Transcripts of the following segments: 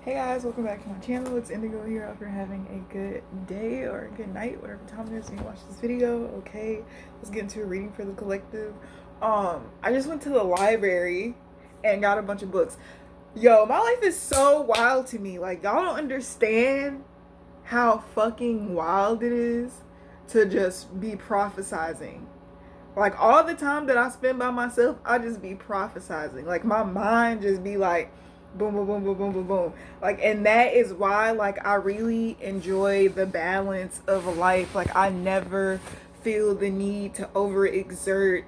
Hey guys, welcome back to my channel. It's Indigo here. I hope you're having a good day or a good night, whatever time it is when you watch this video. Okay, let's get into a reading for the collective. I just went to the library and got a bunch of books. Yo, my life is so wild to me. Like, y'all don't understand how fucking wild it is to just be prophesizing. Like, all the time that I spend by myself, I just be prophesizing. Like, my mind just be like, boom, boom, boom, boom, boom, boom, boom. Like, and that is why, like, I really enjoy the balance of life. Like, I never feel the need to overexert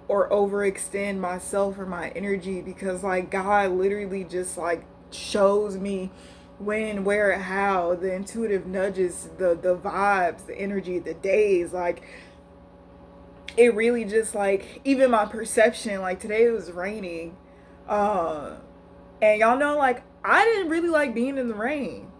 or overextend myself or my energy, because, like, God literally just, like, shows me when, where, how, the intuitive nudges, the vibes, the energy, the days. Like, it really just, like, even my perception, like, today it was raining. And y'all know, like, I didn't really like being in the rain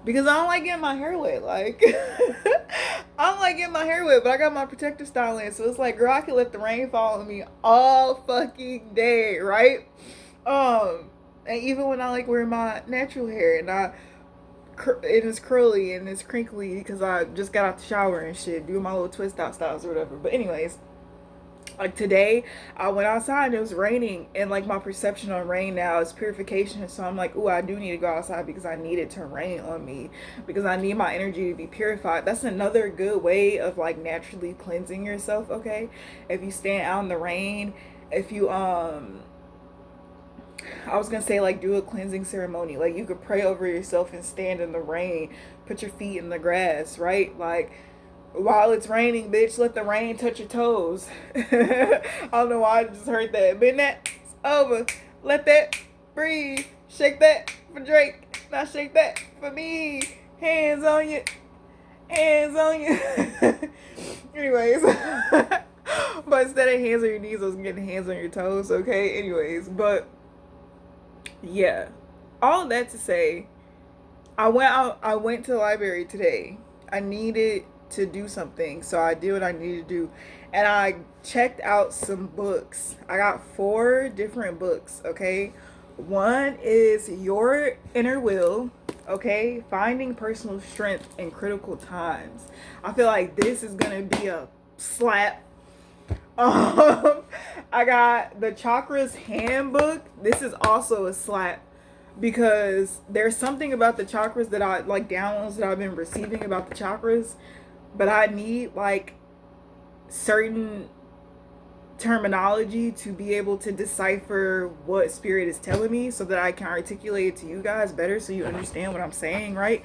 because I don't like getting my hair wet. Like, I don't like getting my hair wet, but I got my protective style in. So it's like, girl, I can let the rain fall on me all fucking day, right? And even when I like wear my natural hair and it is curly and it's crinkly because I just got out the shower and shit, doing my little twist out styles or whatever. But anyways, like today I went outside and it was raining, and like my perception on rain now is purification. So I'm like, ooh, I do need to go outside because I need it to rain on me, because I need my energy to be purified. That's another good way of like naturally cleansing yourself. Okay, if you stand out in the rain, if you I was gonna say, like, do a cleansing ceremony. Like, you could pray over yourself and stand in the rain, put your feet in the grass, right? Like, while it's raining, bitch, let the rain touch your toes. I don't know why I just heard that. But that's over. Let that breathe. Shake that for Drake. Now shake that for me. Hands on you. Hands on you. Anyways. But instead of hands on your knees, I was getting hands on your toes, okay? Anyways, but yeah. All that to say, I went to the library today. I needed to do something, so I did what I needed to do, and I checked out some books. I got 4 different books. Okay, one is Your Inner Will. Okay, Finding Personal Strength in Critical Times. I feel like this is gonna be a slap. I got the Chakras Handbook. This is also a slap, because there's something about the chakras that I like, downloads that I've been receiving about the chakras, but I need like certain terminology to be able to decipher what spirit is telling me, so that I can articulate it to you guys better so you understand what I'm saying, right?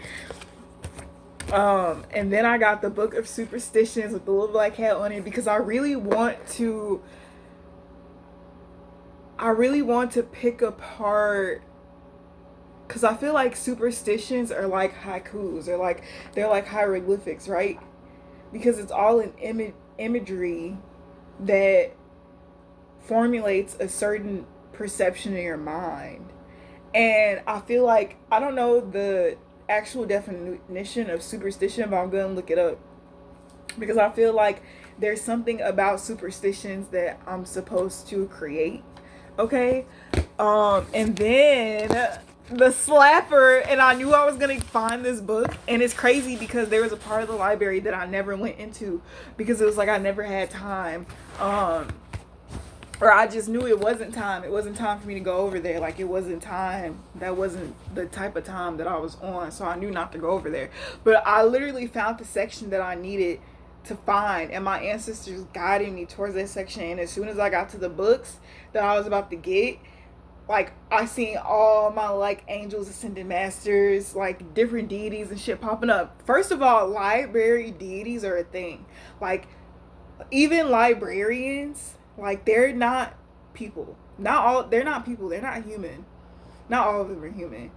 And then I got the Book of Superstitions with the little black hat on it, because I really want to pick apart, because I feel like superstitions are like haikus, or like they're like hieroglyphics, right? Because it's all an imagery that formulates a certain perception in your mind. And I feel like, I don't know the actual definition of superstition, but I'm gonna look it up, because I feel like there's something about superstitions that I'm supposed to create. Okay, and then the slapper, and I knew I was gonna find this book, and it's crazy because there was a part of the library that I never went into because it was like I never had time, or I just knew it wasn't time for me to go over there. Like, it wasn't time, that wasn't the type of time that I was on, so I knew not to go over there. But I literally found the section that I needed to find, and my ancestors guided me towards that section. And as soon as I got to the books that I was about to get, like, I seen all my like angels, ascended masters, like different deities and shit popping up. First of all, library deities are a thing. Like, even librarians, like, they're not people. They're not people. They're not human. Not all of them are human.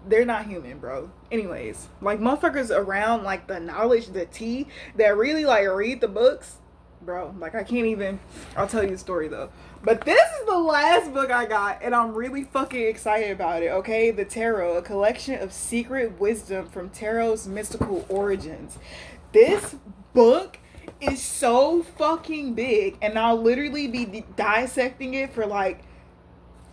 They're not human, bro. Anyways, like, motherfuckers around like the knowledge, the tea, that really like read the books, bro. Like, I can't even. I'll tell you the story though. But this is the last book I got, and I'm really fucking excited about it. Okay, The Tarot, a collection of secret wisdom from Tarot's mystical origins. This book is so fucking big, and I'll literally be dissecting it for like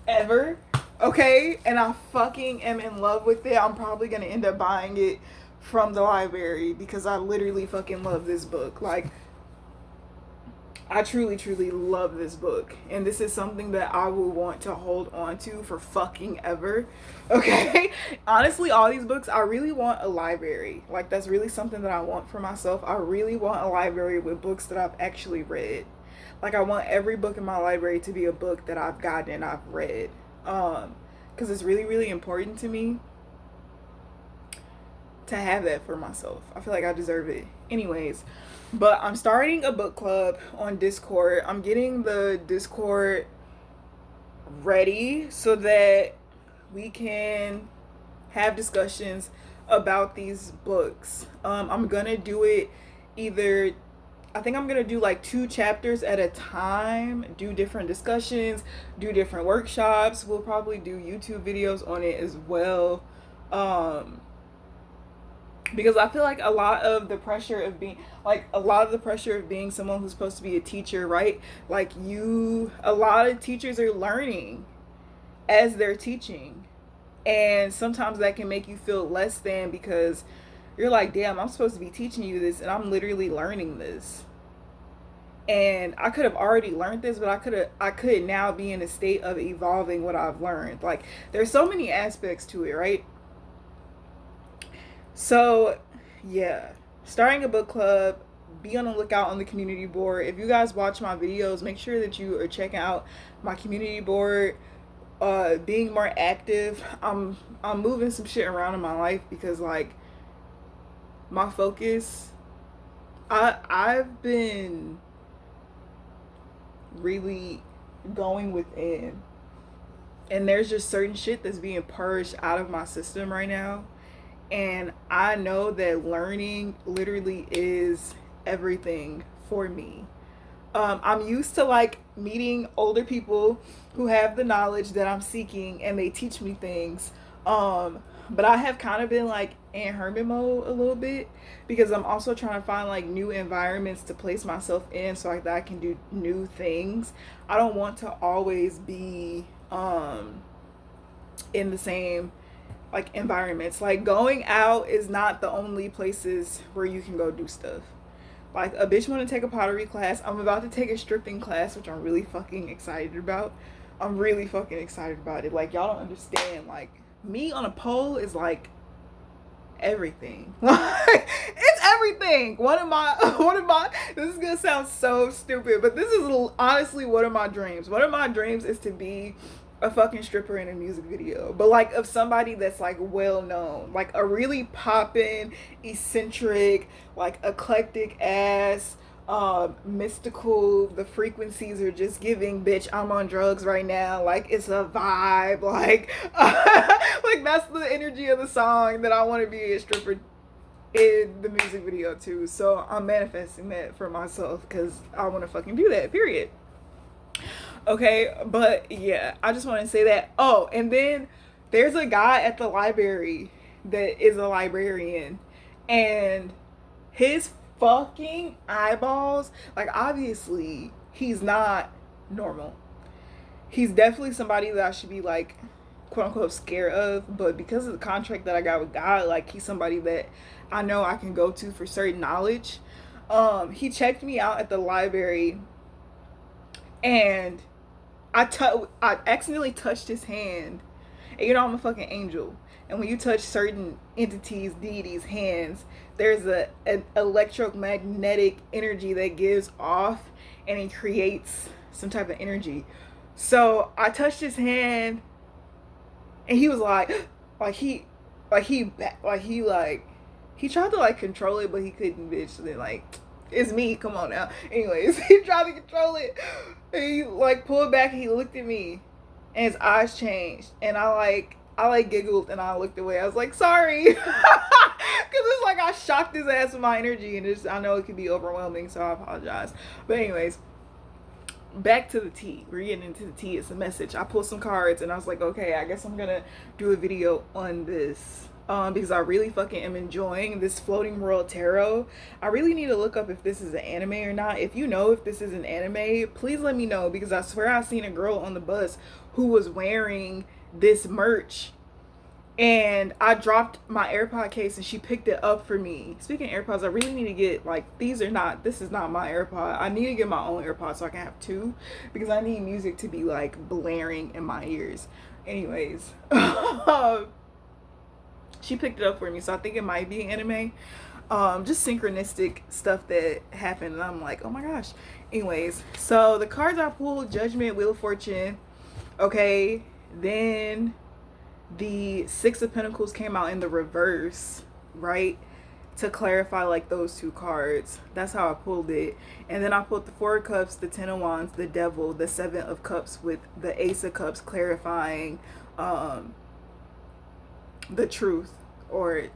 ever. Okay, and I fucking am in love with it. I'm probably gonna end up buying it from the library because I literally fucking love this book. Like, I truly, truly love this book. And this is something that I will want to hold on to for fucking ever. Okay? Honestly, all these books, I really want a library. Like, that's really something that I want for myself. I really want a library with books that I've actually read. Like, I want every book in my library to be a book that I've gotten and I've read. Because it's really, really important to me to have that for myself. I feel like I deserve it. Anyways, but I'm starting a book club on Discord. I'm getting the Discord ready so that we can have discussions about these books. I'm gonna do it either, I think I'm gonna do like 2 chapters at a time, do different discussions, do different workshops. We'll probably do YouTube videos on it as well. Because I feel like a lot of the pressure of being someone who's supposed to be a teacher, right? Like, a lot of teachers are learning as they're teaching. And sometimes that can make you feel less than because you're like, damn, I'm supposed to be teaching you this and I'm literally learning this. And I could have already learned this, but I could now be in a state of evolving what I've learned. Like, there's so many aspects to it, right? So, yeah, starting a book club. Be on the lookout on the community board. If you guys watch my videos, make sure that you are checking out my community board. Being more active. I'm moving some shit around in my life because, like, my focus. I've been really going within, and there's just certain shit that's being purged out of my system right now. And I know that learning literally is everything for me. I'm used to like meeting older people who have the knowledge that I'm seeking and they teach me things. But I have kind of been like in hermit mode a little bit because I'm also trying to find like new environments to place myself in so like that I can do new things. I don't want to always be in the same like environments. Like, going out is not the only places where you can go do stuff. Like, a bitch want to take a pottery class. I'm about to take a stripping class, which I'm really fucking excited about. I'm really fucking excited about it. Like, y'all don't understand. Like, me on a pole is like everything. It's everything. One of my this is gonna sound so stupid, but this is honestly one of my dreams. One of my dreams is to be a fucking stripper in a music video, but like of somebody that's like well known, like a really poppin', eccentric, like eclectic ass, mystical. The frequencies are just giving, bitch, I'm on drugs right now. Like, it's a vibe. Like, like that's the energy of the song that I want to be a stripper in the music video too. So I'm manifesting that for myself because I want to fucking do that. Period. Okay, but yeah, I just want to say that. Oh, and then there's a guy at the library that is a librarian, and his fucking eyeballs, like, obviously, he's not normal. He's definitely somebody that I should be, like, quote unquote, scared of, but because of the contract that I got with God, like, he's somebody that I know I can go to for certain knowledge. He checked me out at the library, and I accidentally touched his hand. And you know I'm a fucking angel. And when you touch certain entities, deities' hands, there's an electromagnetic energy that gives off and it creates some type of energy. So I touched his hand and he was he tried to like control it, but he couldn't, bitch. So then, like, it's me, come on now. Anyways, he tried to control it. He like pulled back and he looked at me and his eyes changed. And I giggled and I looked away. I was like, sorry. Because it's like I shocked his ass with my energy, and I know it can be overwhelming, so I apologize. But anyways, back to the tea. We're getting into the tea. It's a message. I pulled some cards and I was like, okay, I guess I'm gonna do a video on this. Because I really fucking am enjoying this Floating World Tarot. I really need to look up if this is an anime or not. If you know if this is an anime, please let me know, because I swear I seen a girl on the bus who was wearing this merch, and I dropped my AirPod case and she picked it up for me. Speaking of AirPods, I really need to get, like, this is not my AirPod. I need to get my own AirPod so I can have two, because I need music to be like blaring in my ears. Anyways, she picked it up for me, so I think it might be anime. Just synchronistic stuff that happened, and I'm like, oh my gosh. Anyways, so the cards I pulled: Judgment, Wheel of Fortune. Okay, then the Six of Pentacles came out in the reverse, right? To clarify, like, those two cards. That's how I pulled it. And then I pulled the Four of Cups, the Ten of Wands, the Devil, the Seven of Cups with the Ace of Cups, clarifying the truth or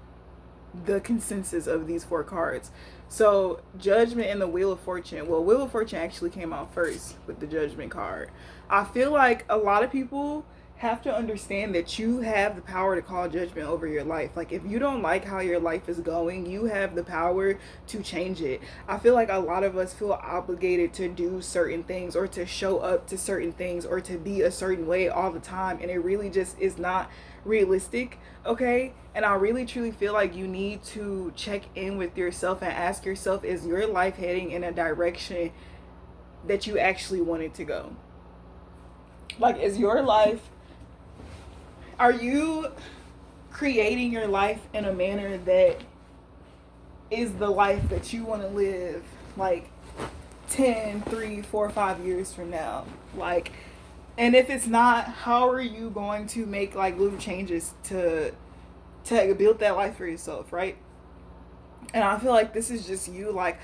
the consensus of these four cards. So Judgment and the Wheel of Fortune. Well, Wheel of Fortune actually came out first with the Judgment card. I feel like a lot of people have to understand that you have the power to call judgment over your life. Like, if you don't like how your life is going, you have the power to change it. I feel like a lot of us feel obligated to do certain things, or to show up to certain things, or to be a certain way all the time, and it really just is not realistic. Okay, and I really truly feel like you need to check in with yourself and ask yourself, is your life heading in a direction that you actually want it to go? Like, is your life, are you creating your life in a manner that is the life that you want to live, like 10, 3, 4, 5 years from now? Like, and if it's not, how are you going to make, like, little changes to build that life for yourself, right? And I feel like this is just you, like,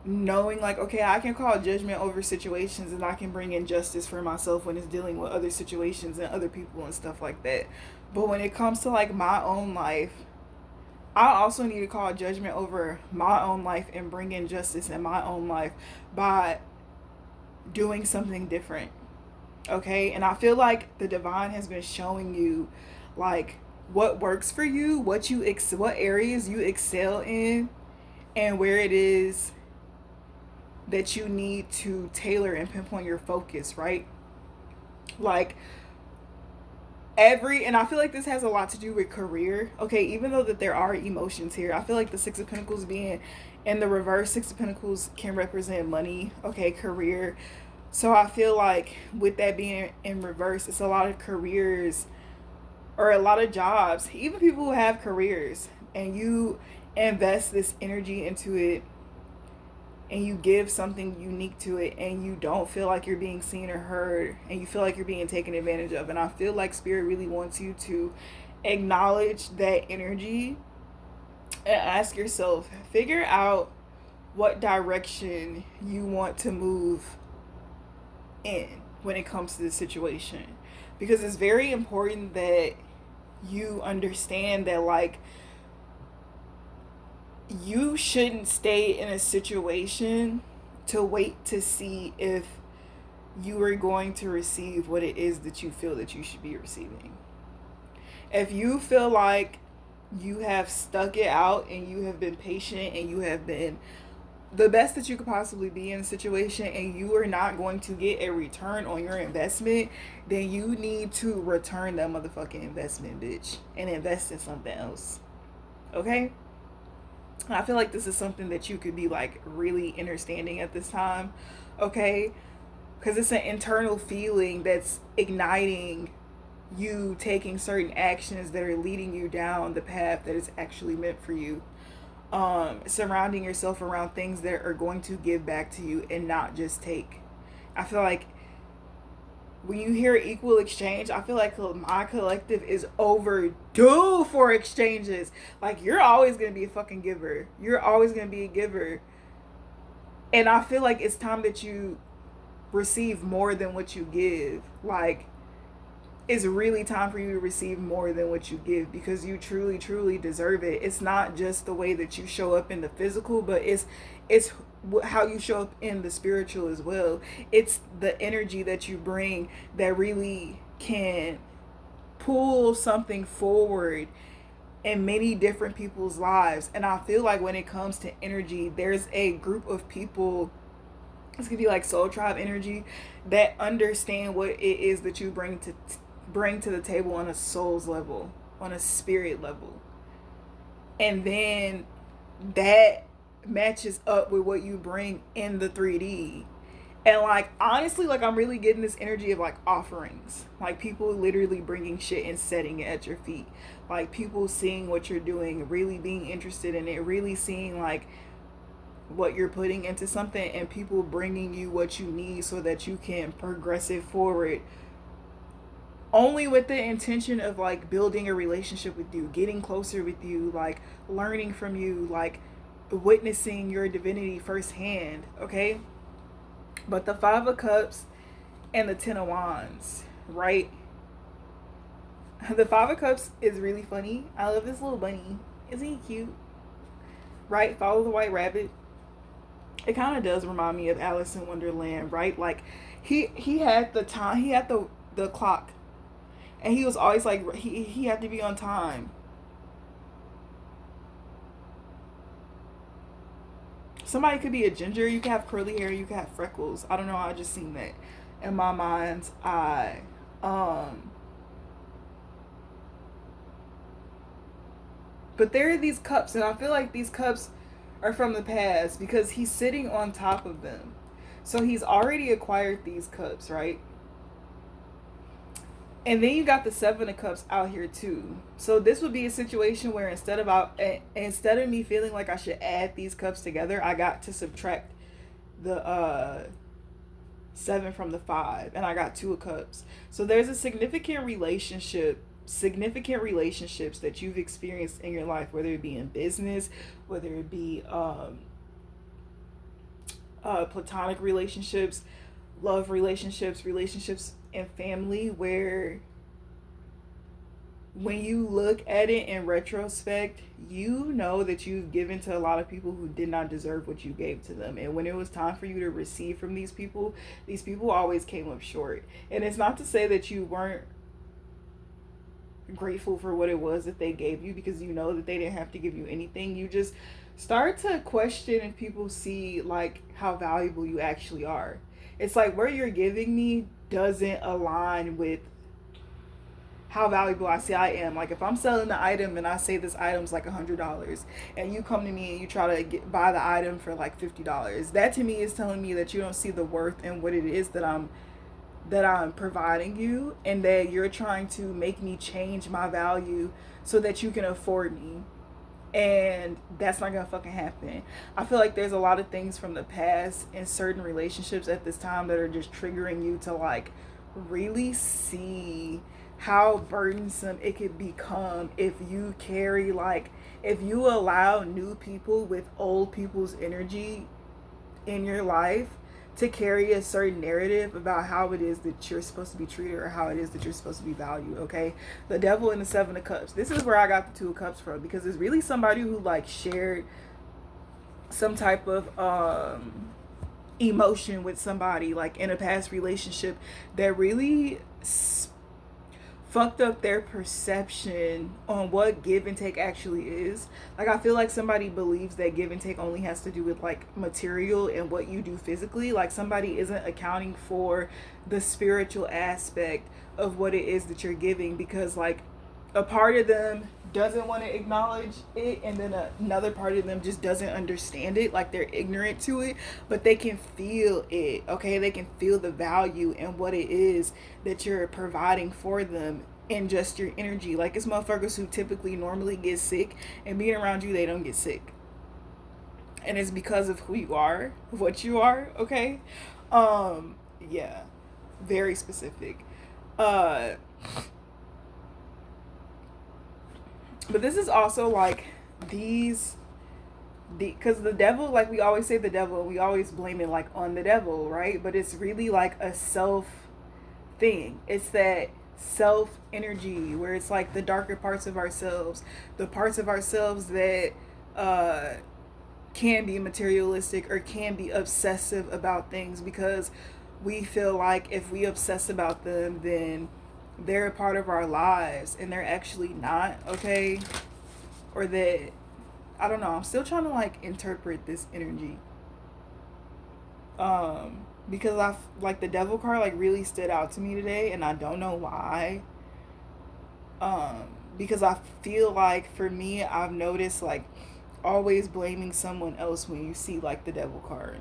knowing, like, okay, I can call judgment over situations, and I can bring in justice for myself when it's dealing with other situations and other people and stuff like that. But when it comes to, like, my own life, I also need to call judgment over my own life and bring in justice in my own life by doing something different. Okay? And I feel like the divine has been showing you, like, what works for you, what areas you excel in, and where it is that you need to tailor and pinpoint your focus, right? Like, and I feel like this has a lot to do with career. Okay, even though that there are emotions here, I feel like the Six of Pentacles being in the reverse, Six of Pentacles can represent money, okay, career. So I feel like with that being in reverse, it's a lot of careers, or a lot of jobs, even people who have careers, and you invest this energy into it, and you give something unique to it, and you don't feel like you're being seen or heard, and you feel like you're being taken advantage of. And I feel like Spirit really wants you to acknowledge that energy and ask yourself, figure out what direction you want to move in when it comes to the situation. Because it's very important that you understand that, like, you shouldn't stay in a situation to wait to see if you are going to receive what it is that you feel that you should be receiving. If you feel like you have stuck it out and you have been patient and you have been the best that you could possibly be in a situation, and you are not going to get a return on your investment, then you need to return that motherfucking investment, bitch, and invest in something else. Okay? I feel like this is something that you could be, like, really understanding at this time. Okay? Because it's an internal feeling that's igniting you taking certain actions that are leading you down the path that is actually meant for you. Surrounding yourself around things that are going to give back to you and not just take. I feel like when you hear equal exchange, I feel like my collective is overdue for exchanges. Like, you're always going to be a fucking giver. You're always going to be a giver. And I feel like it's time that you receive more than what you give. Like, it's really time for you to receive more than what you give, because you truly, truly deserve it. It's not just the way that you show up in the physical, but it's how you show up in the spiritual as well. It's the energy that you bring that really can pull something forward in many different people's lives. And I feel like when it comes to energy, there's a group of people, this could be like soul tribe energy, that understand what it is that you bring bring to the table on a soul's level, on a spirit level. And then that matches up with what you bring in the 3D. And like honestly, like I'm really getting this energy of like offerings, like people literally bringing shit and setting it at your feet, like people seeing what you're doing, really being interested in it, really seeing like what you're putting into something, and people bringing you what you need so that you can progress it forward, only with the intention of like building a relationship with you, getting closer with you, like learning from you, like witnessing your divinity firsthand. Okay, but the Five of Cups and the Ten of Wands, right? The Five of Cups is really funny. I love this little bunny. Isn't he cute? Right? Follow the White Rabbit. It kind of does remind me of Alice in Wonderland, right? Like he had the time, he had the clock, and he was always like he had to be on time. Somebody could be a ginger. You could have curly hair. You could have freckles. I don't know. I just seen that in my mind's eye. But there are these cups, and I feel like these cups are from the past because he's sitting on top of them. So he's already acquired these cups, right? And then you got the Seven of Cups out here too. So this would be a situation where instead of me feeling like I should add these cups together, I got to subtract the seven from the five, and I got Two of Cups. So there's a significant relationships that you've experienced in your life, whether it be in business, whether it be platonic relationships, love relationships, relationships in family, where when you look at it in retrospect, you know that you've given to a lot of people who did not deserve what you gave to them. And when it was time for you to receive from these people always came up short. And it's not to say that you weren't grateful for what it was that they gave you, because you know that they didn't have to give you anything. You just start to question if people see like how valuable you actually are. It's like where you're giving me doesn't align with how valuable I say I am. Like if I'm selling the item and I say this item's like $100, and you come to me and you try to buy the item for like $50, that to me is telling me that you don't see the worth in what it is that I'm providing you, and that you're trying to make me change my value so that you can afford me. And that's not gonna fucking happen. I feel like there's a lot of things from the past in certain relationships at this time that are just triggering you to like really see how burdensome it could become if you carry like if you allow new people with old people's energy in your life to carry a certain narrative about how it is that you're supposed to be treated or how it is that you're supposed to be valued. Okay, the Devil and the Seven of Cups, this is where I got the Two of Cups from, because it's really somebody who like shared some type of emotion with somebody like in a past relationship that really fucked up their perception on what give and take actually is. Like I feel like somebody believes that give and take only has to do with like material and what you do physically. Like somebody isn't accounting for the spiritual aspect of what it is that you're giving, because like a part of them doesn't want to acknowledge it, and then another part of them just doesn't understand it, like they're ignorant to it, but they can feel it. Okay, they can feel the value and what it is that you're providing for them in just your energy. Like it's motherfuckers who typically normally get sick, and being around you they don't get sick, and it's because of who you are, what you are. Okay, yeah, very specific. uh but this is also like because the devil, like we always say the devil, we always blame it like on the devil, right? But it's really like a self thing. It's that self energy where it's like the darker parts of ourselves, the parts of ourselves that can be materialistic or can be obsessive about things, because we feel like if we obsess about them, then they're a part of our lives, and they're actually not. Okay, or that, I don't know, I'm still trying to like interpret this energy, because I like the devil card like really stood out to me today, and I don't know why. um because I feel like for me, I've noticed like always blaming someone else when you see like the devil card.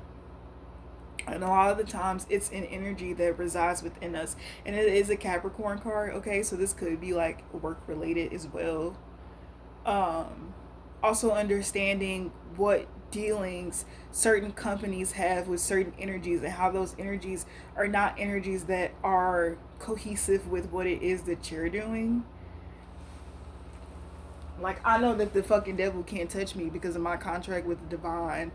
And a lot of the times it's an energy that resides within us, and it is a Capricorn card. Okay, so this could be like work related as well. um Also understanding what dealings certain companies have with certain energies, and how those energies are not energies that are cohesive with what it is that you're doing. Like, I know that the fucking devil can't touch me because of my contract with the divine,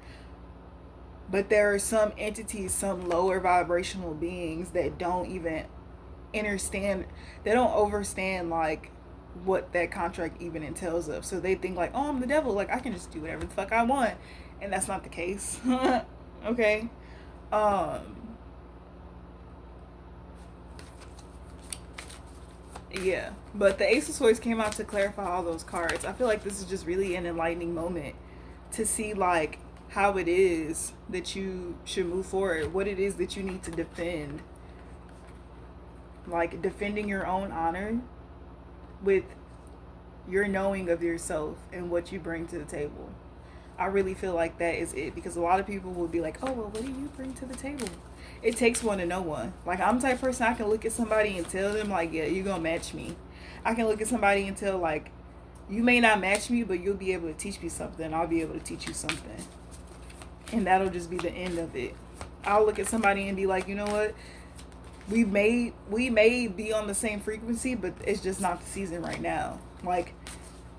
but there are some entities, some lower vibrational beings that don't even understand, they don't overstand like what that contract even entails of. So they think like, oh, I'm the devil, like I can just do whatever the fuck I want. And that's not the case. Okay. um yeah, but the Ace of Swords came out to clarify all those cards. I feel like this is just really an enlightening moment to see like how it is that you should move forward, what it is that you need to defend, like defending your own honor with your knowing of yourself and what you bring to the table. I really feel like that is it, because a lot of people will be like, oh, well, what do you bring to the table? It takes one to know one. Like, I'm the type of person, I can look at somebody and tell them, like, yeah, you're going to match me. I can look at somebody and tell, like, you may not match me, but you'll be able to teach me something. I'll be able to teach you something. And that'll just be the end of it. I'll look at somebody and be like, you know what? We may be on the same frequency, but it's just not the season right now. Like,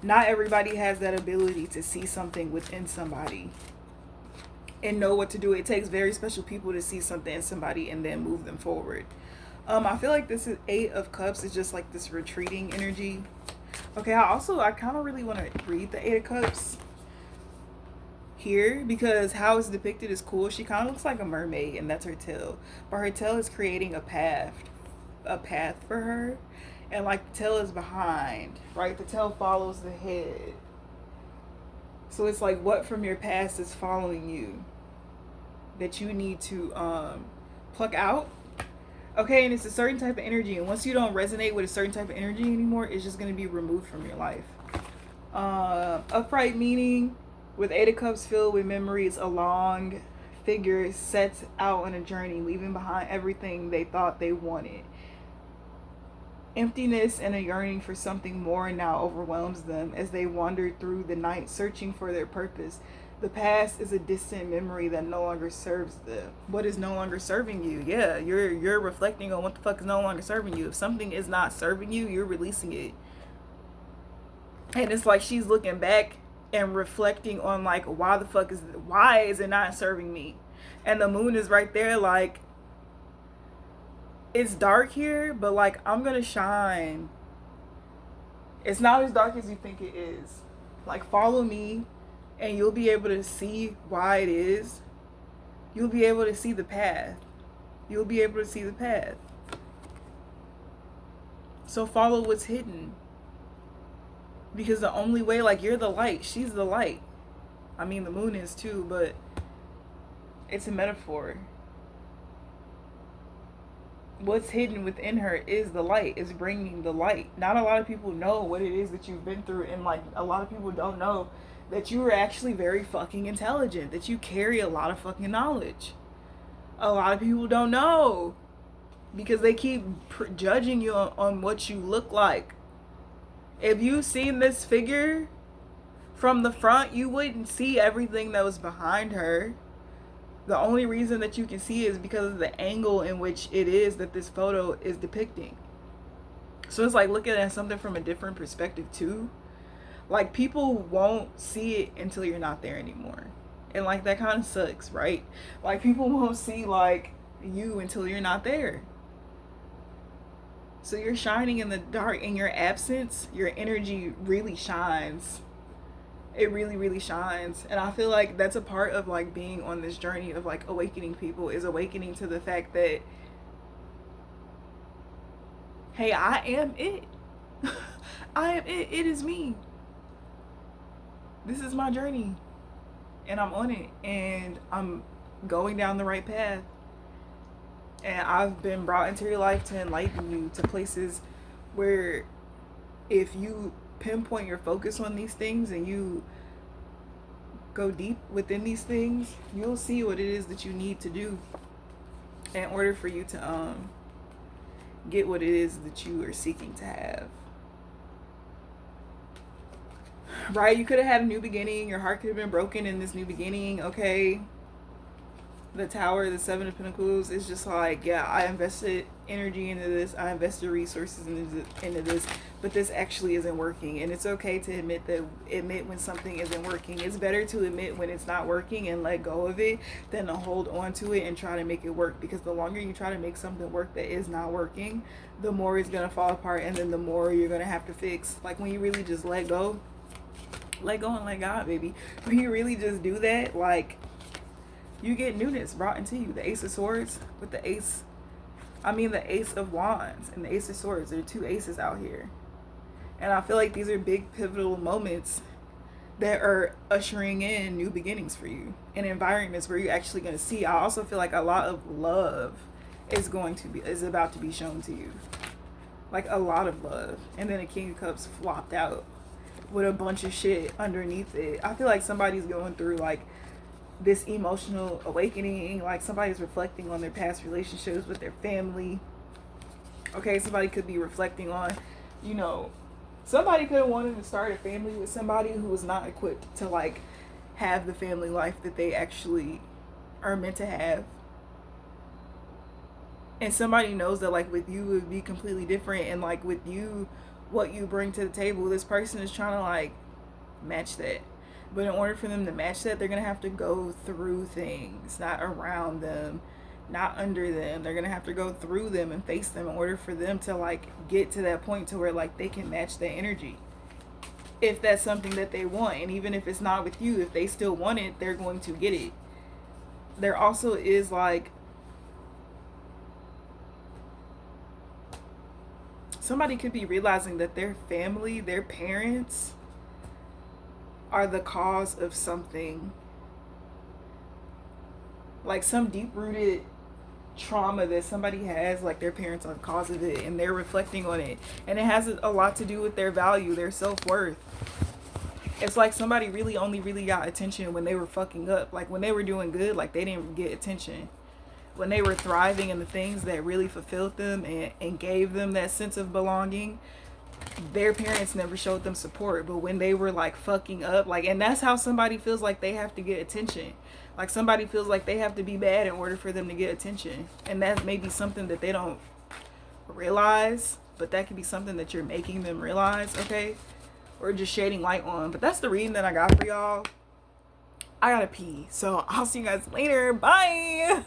not everybody has that ability to see something within somebody and know what to do. It takes very special people to see something in somebody and then move them forward. I feel like this is Eight of Cups is just like this retreating energy. Okay, I kind of really want to read the Eight of Cups here, because how it's depicted is cool. She kind of looks like a mermaid, and that's her tail. But her tail is creating a path for her. And like the tail is behind, right? The tail follows the head. So it's like what from your past is following you that you need to pluck out. Okay, and it's a certain type of energy, and once you don't resonate with a certain type of energy anymore, it's just going to be removed from your life. Upright meaning, with Eight of Cups filled with memories, a long figure sets out on a journey, leaving behind everything they thought they wanted. Emptiness and a yearning for something more now overwhelms them as they wander through the night searching for their purpose. The past is a distant memory that no longer serves them. What is no longer serving you? Yeah, you're reflecting on what the fuck is no longer serving you. If something is not serving you, you're releasing it. And it's like she's looking back and reflecting on like, why is it not serving me? And the moon is right there, like, it's dark here, but like I'm gonna shine. It's not as dark as you think it is. Like, follow me and you'll be able to see why it is. You'll be able to see the path. You'll be able to see the path. So follow what's hidden. Because the only way, like, you're the light, she's the light. I mean, the moon is too, but it's a metaphor. What's hidden within her is the light, is bringing the light. Not a lot of people know what it is that you've been through, and like a lot of people don't know that you are actually very fucking intelligent, that you carry a lot of fucking knowledge. A lot of people don't know because they keep judging you on what you look like. If you've seen this figure from the front, you wouldn't see everything that was behind her. The only reason that you can see is because of the angle in which it is that this photo is depicting. So it's like looking at something from a different perspective too. Like, people won't see it until you're not there anymore. And like, that kind of sucks, right? Like, people won't see like you until you're not there. So you're shining in the dark. In your absence, your energy really shines. It really, really shines. And I feel like that's a part of like being on this journey of like awakening people, is awakening to the fact that, hey, I am it. I am it. It is me. This is my journey. And I'm on it. And I'm going down the right path. And I've been brought into your life to enlighten you to places where if you pinpoint your focus on these things and you go deep within these things, you'll see what it is that you need to do in order for you to get what it is that you are seeking to have. Right? You could have had a new beginning. Your heart could have been broken in this new beginning. Okay. The Tower, the Seven of Pentacles, is just like, yeah, I invested energy into this. I invested resources into this, but this actually isn't working. And it's okay to admit when something isn't working. It's better to admit when it's not working and let go of it than to hold on to it and try to make it work. Because the longer you try to make something work that is not working, the more it's going to fall apart, and then the more you're going to have to fix. Like when you really just let go and let God, baby. When you really just do that, like, you get newness brought into you. The Ace of Swords with the Ace of Wands and the Ace of Swords. There are two aces out here. And I feel like these are big pivotal moments that are ushering in new beginnings for you in environments where you're actually going to see. I also feel like a lot of love is about to be shown to you. Like a lot of love. And then a King of Cups flopped out with a bunch of shit underneath it. I feel like somebody's going through like this emotional awakening, like somebody's reflecting on their past relationships with their family. Okay, somebody could be reflecting on, somebody could have wanted to start a family with somebody who was not equipped to like have the family life that they actually are meant to have. And somebody knows that like with you it would be completely different, and like with you, what you bring to the table, this person is trying to like match that. But in order for them to match that, they're going to have to go through things, not around them, not under them. They're going to have to go through them and face them in order for them to like get to that point to where like they can match the energy. If that's something that they want. And even if it's not with you, if they still want it, they're going to get it. There also is like somebody could be realizing that their family, their parents, are the cause of something, like some deep-rooted trauma that somebody has, like their parents are the cause of it, and they're reflecting on it, and it has a lot to do with their value, their self-worth. It's like somebody only really got attention when they were fucking up. Like when they were doing good, like they didn't get attention. When they were thriving in the things that really fulfilled them and gave them that sense of belonging, their parents never showed them support. But when they were like fucking up, like, and that's how somebody feels like they have to get attention. Like somebody feels like they have to be bad in order for them to get attention. And that may be something that they don't realize, but that could be something that you're making them realize, okay? Or just shedding light on. But that's the reading that I got for y'all. I gotta pee, so I'll see you guys later. Bye.